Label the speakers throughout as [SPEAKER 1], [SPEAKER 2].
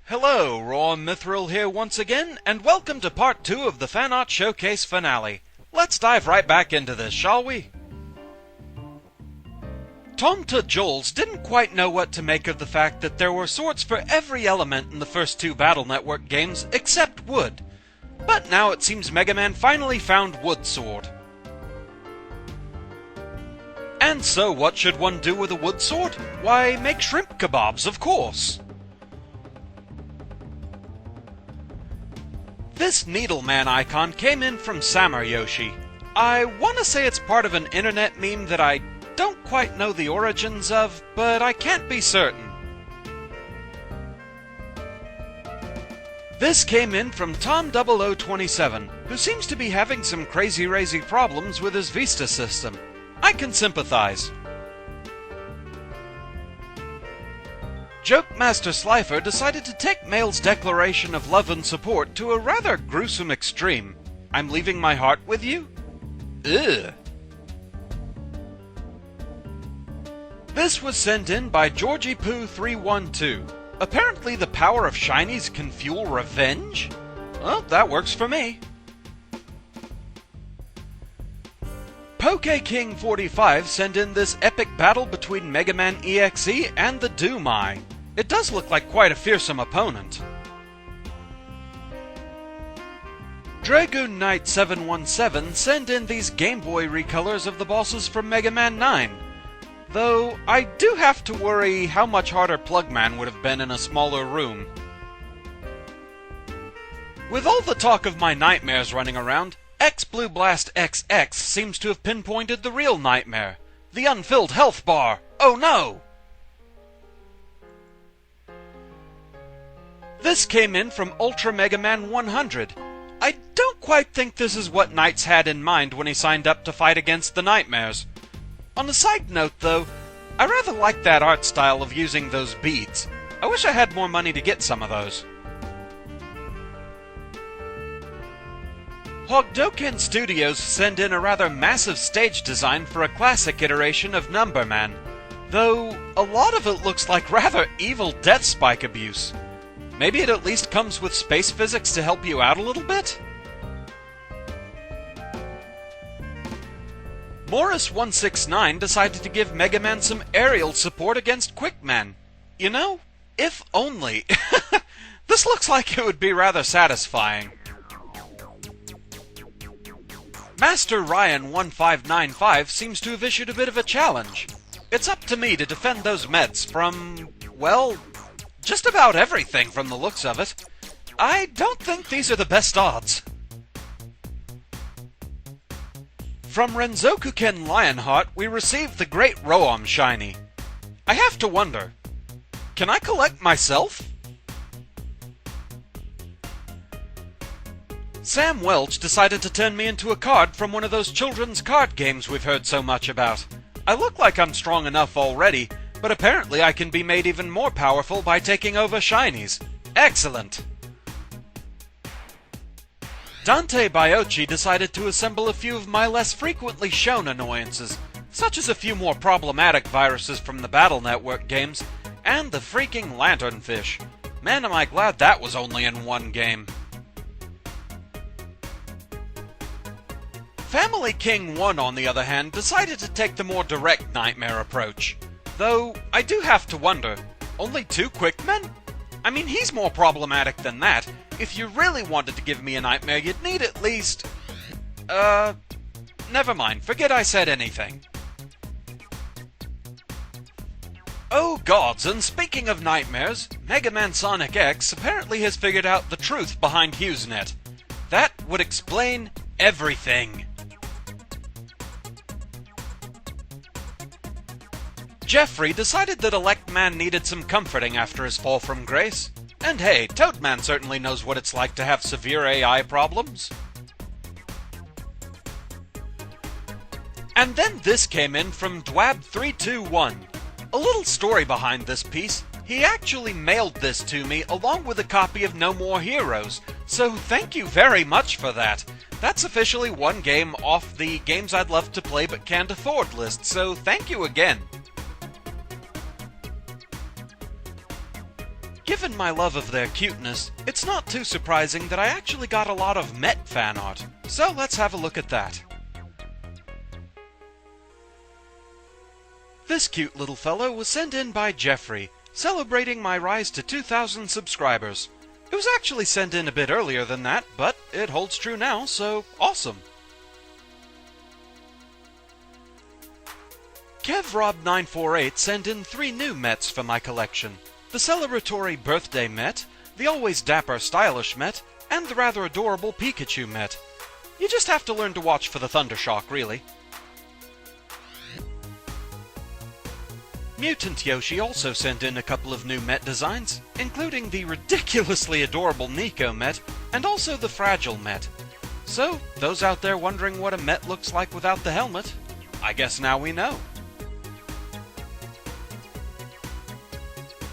[SPEAKER 1] Hello, RoahmMythril here once again, and welcome to part 2 of the Fan Art Showcase finale. Let's dive right back into this, shall we? Tomta Jols didn't quite know what to make of the fact that there were swords for every element in the first two Battle Network games except wood. But now it seems Mega Man finally found Wood Sword. And so what should one do with a wood sword? Why, make shrimp kebabs, of course! This Needleman icon came in from Samar Yoshi. I want to say it's part of an internet meme that I don't quite know the origins of, but I can't be certain. This came in from Tom0027, who seems to be having some crazy problems with his Vista system. I can sympathize. Joke Master Slifer decided to take Mail's declaration of love and support to a rather gruesome extreme. I'm leaving my heart with you? Ugh. This was sent in by GeorgiePoo312. Apparently the power of shinies can fuel revenge? Well, that works for me. PokeKing45 sent in this epic battle between Mega Man EXE and the Doom-Eye. It does look like quite a fearsome opponent. Dragoon Knight 717 sent in these Game Boy recolors of the bosses from Mega Man 9. Though, I do have to worry how much harder Plugman would have been in a smaller room. With all the talk of my nightmares running around, X-Blue Blast XX seems to have pinpointed the real nightmare. The unfilled health bar! Oh no! This came in from Ultra Mega Man 100. I don't quite think this is what Knights had in mind when he signed up to fight against the nightmares. On a side note though, I rather like that art style of using those beads. I wish I had more money to get some of those. Hogdoken Studios sent in a rather massive stage design for a classic iteration of Numberman, though a lot of it looks like rather evil Death Spike abuse. Maybe it at least comes with space physics to help you out a little bit? Morris169 decided to give Mega Man some aerial support against Quickman. You know, if only. This looks like it would be rather satisfying. Master Ryan1595 seems to have issued a bit of a challenge. It's up to me to defend those Mets from, well, just about everything from the looks of it. I don't think these are the best odds. From Renzokuken Lionheart, we received the Great Roahm Shiny. I have to wonder, can I collect myself? Sam Welch decided to turn me into a card from one of those children's card games we've heard so much about. I look like I'm strong enough already, but apparently I can be made even more powerful by taking over shinies. Excellent! Dante Baiocchi decided to assemble a few of my less frequently shown annoyances, such as a few more problematic viruses from the Battle Network games, and the freaking lanternfish. Man, am I glad that was only in one game. Family King 1, on the other hand, decided to take the more direct nightmare approach. Though, I do have to wonder, only 2 Quickmen? I mean, he's more problematic than that. If you really wanted to give me a nightmare, you'd need at least... never mind, forget I said anything. Oh gods, and speaking of nightmares, Mega Man Sonic X apparently has figured out the truth behind HughesNet. That would explain everything. Jeffrey decided that Electman needed some comforting after his fall from grace. And hey, Toadman certainly knows what it's like to have severe AI problems. And then this came in from Dwab321. A little story behind this piece. He actually mailed this to me along with a copy of No More Heroes, so thank you very much for that. That's officially one game off the games I'd love to play but can't afford list, so thank you again. Given my love of their cuteness, it's not too surprising that I actually got a lot of Met fan art. So let's have a look at that. This cute little fellow was sent in by Jeffrey, celebrating my rise to 2,000 subscribers. It was actually sent in a bit earlier than that, but it holds true now, so awesome. KevRob948 sent in 3 new Mets for my collection. The celebratory birthday Met, the always dapper stylish Met, and the rather adorable Pikachu Met. You just have to learn to watch for the Thundershock, really. Mutant Yoshi also sent in a couple of new Met designs, including the ridiculously adorable Nico Met, and also the Fragile Met. So, those out there wondering what a Met looks like without the helmet, I guess now we know.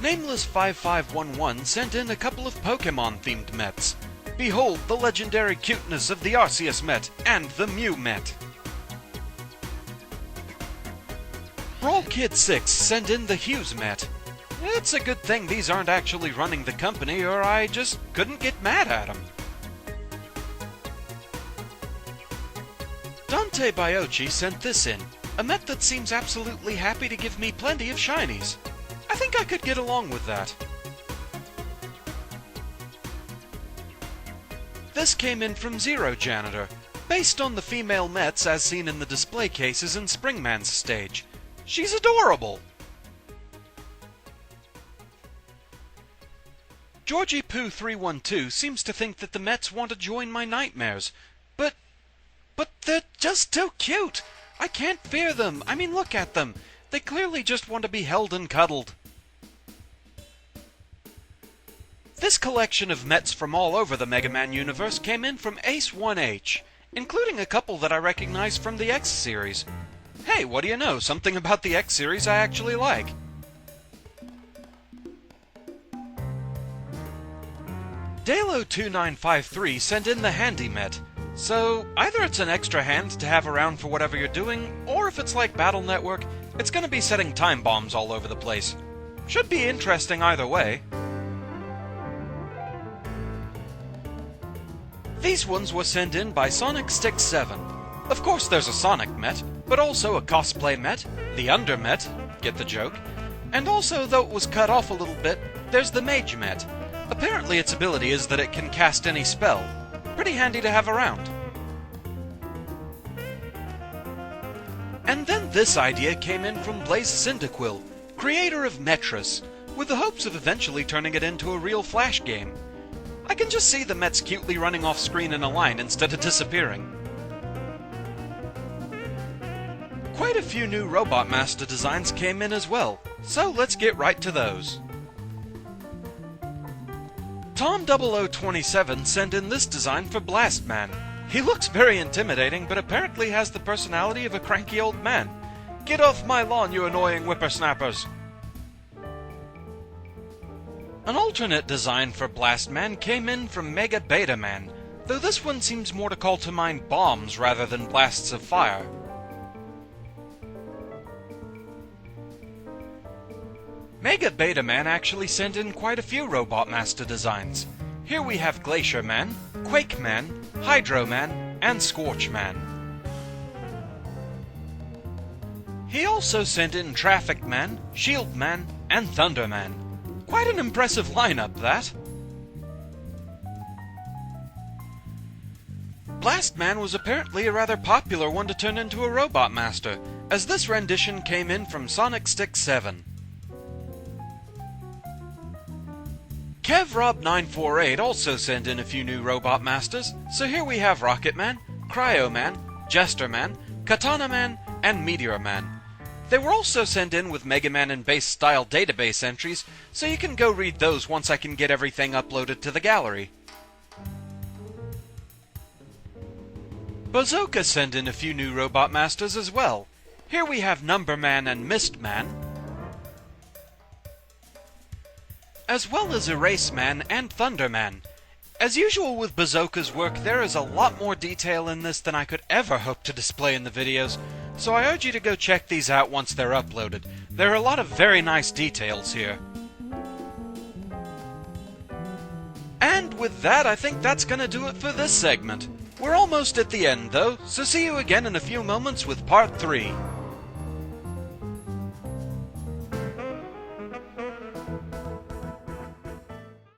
[SPEAKER 1] Nameless5511 sent in a couple of Pokemon-themed Mets. Behold the legendary cuteness of the Arceus Met and the Mew Met. BrawlKid6 sent in the Hughes Met. It's a good thing these aren't actually running the company, or I just couldn't get mad at them. Dante Biochi sent this in, a Met that seems absolutely happy to give me plenty of shinies. I think I could get along with that. This came in from Zero Janitor, based on the female Mets as seen in the display cases in Springman's stage. She's adorable! GeorgiePoo312 seems to think that the Mets want to join my nightmares, but they're just too cute! I can't fear them! I mean, look at them! They clearly just want to be held and cuddled. This collection of Mets from all over the Mega Man universe came in from Ace1H, including a couple that I recognize from the X series. Hey, what do you know? Something about the X series I actually like. Dalo2953 sent in the Handy Met. So, either it's an extra hand to have around for whatever you're doing, or if it's like Battle Network, it's gonna be setting time bombs all over the place. Should be interesting either way. These ones were sent in by SonicStick7. Of course there's a Sonic Met, but also a cosplay Met, the Under Met, get the joke, and also, though it was cut off a little bit, there's the Mage Met. Apparently its ability is that it can cast any spell. Pretty handy to have around. And then this idea came in from Blaze Cyndaquil, creator of Metris, with the hopes of eventually turning it into a real Flash game. I can just see the Mets cutely running off screen in a line instead of disappearing. Quite a few new Robot Master designs came in as well, so let's get right to those. Tom0027 sent in this design for Blastman. He looks very intimidating, but apparently has the personality of a cranky old man. Get off my lawn, you annoying whippersnappers! An alternate design for Blastman came in from Mega Beta Man, though this one seems more to call to mind bombs rather than blasts of fire. Mega Beta Man actually sent in quite a few Robot Master designs. Here we have Glacier Man, Quake Man, Hydro Man, and Scorch Man. He also sent in Traffic Man, Shield Man, and Thunder Man. Quite an impressive lineup, that. Blastman was apparently a rather popular one to turn into a Robot Master, as this rendition came in from SonicStick7. KevRob948 also sent in a few new Robot Masters, so here we have Rocket Man, Cryo Man, Jester Man, Katana Man, and Meteor Man. They were also sent in with Mega Man and base style database entries, so you can go read those once I can get everything uploaded to the gallery. Bazooka sent in a few new Robot Masters as well. Here we have Number Man and Mist Man, as well as Erase Man and Thunder Man. As usual with Bazooka's work, there is a lot more detail in this than I could ever hope to display in the videos, so I urge you to go check these out once they're uploaded. There are a lot of very nice details here. with that, I think that's gonna do it for this segment. We're almost at the end, though, so see you again in a few moments with part 3.